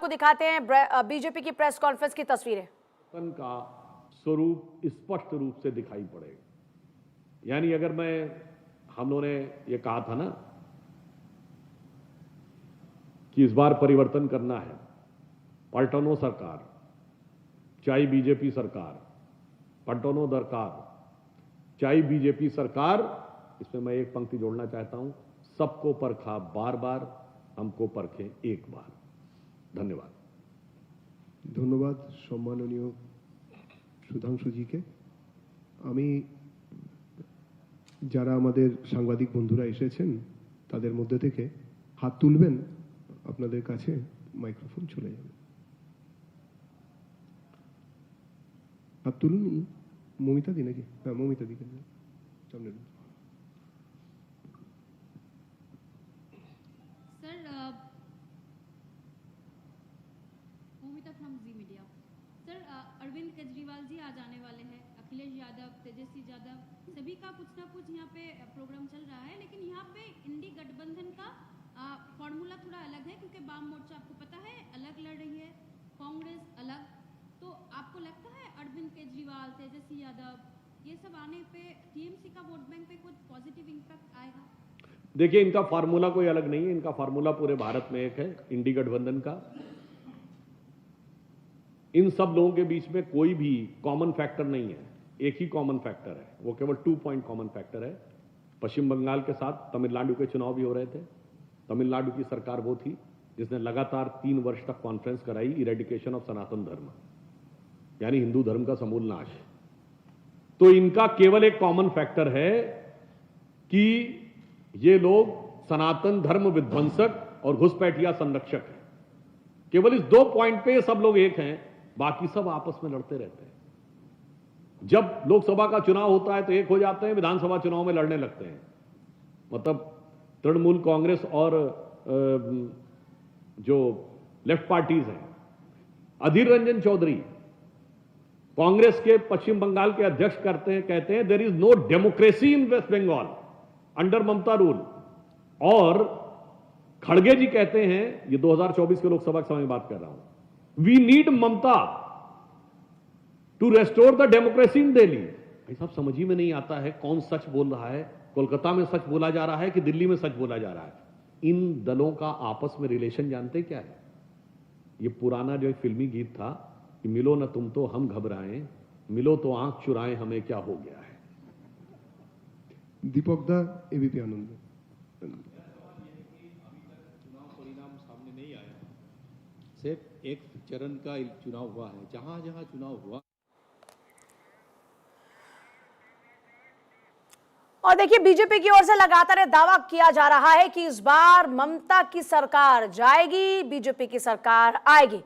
आपको दिखाते हैं बीजेपी की प्रेस कॉन्फ्रेंस की तस्वीरें। का स्वरूप स्पष्ट रूप से दिखाई पड़ेगा। यानी अगर हम लोगों ने ये कहा था ना कि इस बार परिवर्तन करना है, पलटनो सरकार, चाहे बीजेपी सरकार, पलटनो दरकार, चाहे बीजेपी सरकार, इसमें मैं एक पंक्ति जोड़ना चाहता हूं, सबको परखा बार बार, हमको परखें एक बार। धन्यवाद। ধন্যবাদ সম্মাননীয় সুধাংশুজিকে। আমি যারা আমাদের সাংবাদিক বন্ধুরা এসেছেন তাদের মধ্যে থেকে হাত তুলবেন, আপনাদের কাছে মাইক্রোফোন চলে যাবে। হাত তুলুন। মমিতা দি নাকি? হ্যাঁ, মমিতা দিকে সামনে। अरविंद केजरीवाल जी आज आने वाले हैं, अखिलेश यादव, तेजस्वी यादव, सभी का कुछ ना कुछ यहाँ पे प्रोग्राम चल रहा है, लेकिन यहाँ पे इंडी गठबंधन का फॉर्मूला थोड़ा अलग है, क्योंकि वाम मोर्चा आपको पता है अलग लड़ रही है, कांग्रेस अलग। तो आपको लगता है अरविंद केजरीवाल, तेजस्वी यादव ये सब आने पे टीएमसी का वोट बैंक पे कुछ पॉजिटिव इम्पैक्ट आएगा? देखिए, इनका फार्मूला कोई अलग नहीं है, इनका फार्मूला पूरे भारत में एक है, इंडी गठबंधन का। इन सब लोगों के बीच में कोई भी कॉमन फैक्टर नहीं है, एक ही कॉमन फैक्टर है, वो केवल 2 पॉइंट कॉमन फैक्टर है। पश्चिम बंगाल के साथ तमिलनाडु के चुनाव भी हो रहे थे। तमिलनाडु की सरकार वो थी जिसने लगातार 3 वर्ष तक कॉन्फ्रेंस कराई, इरेडिकेशन ऑफ सनातन धर्म, यानी हिंदू धर्म का समूल नाश। तो इनका केवल एक कॉमन फैक्टर है कि ये लोग सनातन धर्म विध्वंसक और घुसपैठिया संरक्षक हैं। केवल इस 2 पॉइंट पे सब लोग एक हैं, बाकी सब आपस में लड़ते रहते हैं। जब लोकसभा का चुनाव होता है तो एक हो जाते हैं, विधानसभा चुनाव में लड़ने लगते हैं। मतलब तृणमूल कांग्रेस और जो लेफ्ट पार्टीज हैं, अधीर रंजन चौधरी कांग्रेस के पश्चिम बंगाल के अध्यक्ष कहते हैं there is no democracy in West Bengal under Mamata rule. और खड़गे जी कहते हैं, ये 2024 के लोकसभा के समय में बात कर रहा हूं, we need Mamata to restore the democracy in Delhi. भाई साहब, समझ ही में नहीं आता है कौन सच बोल रहा है, कोलकाता में सच बोला जा रहा है कि दिल्ली में सच बोला जा रहा है। इन दलों का आपस में रिलेशन जानते क्या है? ये पुराना जो एक फिल्मी गीत था कि मिलो न तुम तो हम घबराएं, मिलो तो आंख चुराएं हमें क्या हो गया है। दीपक दा, एबीपी आनंद। सिर्फ एक चरण का चुनाव हुआ है, जहां जहां चुनाव हुआ। और देखिए, बीजेपी की ओर से लगातार ये दावा किया जा रहा है कि इस बार ममता की सरकार जाएगी, बीजेपी की सरकार आएगी।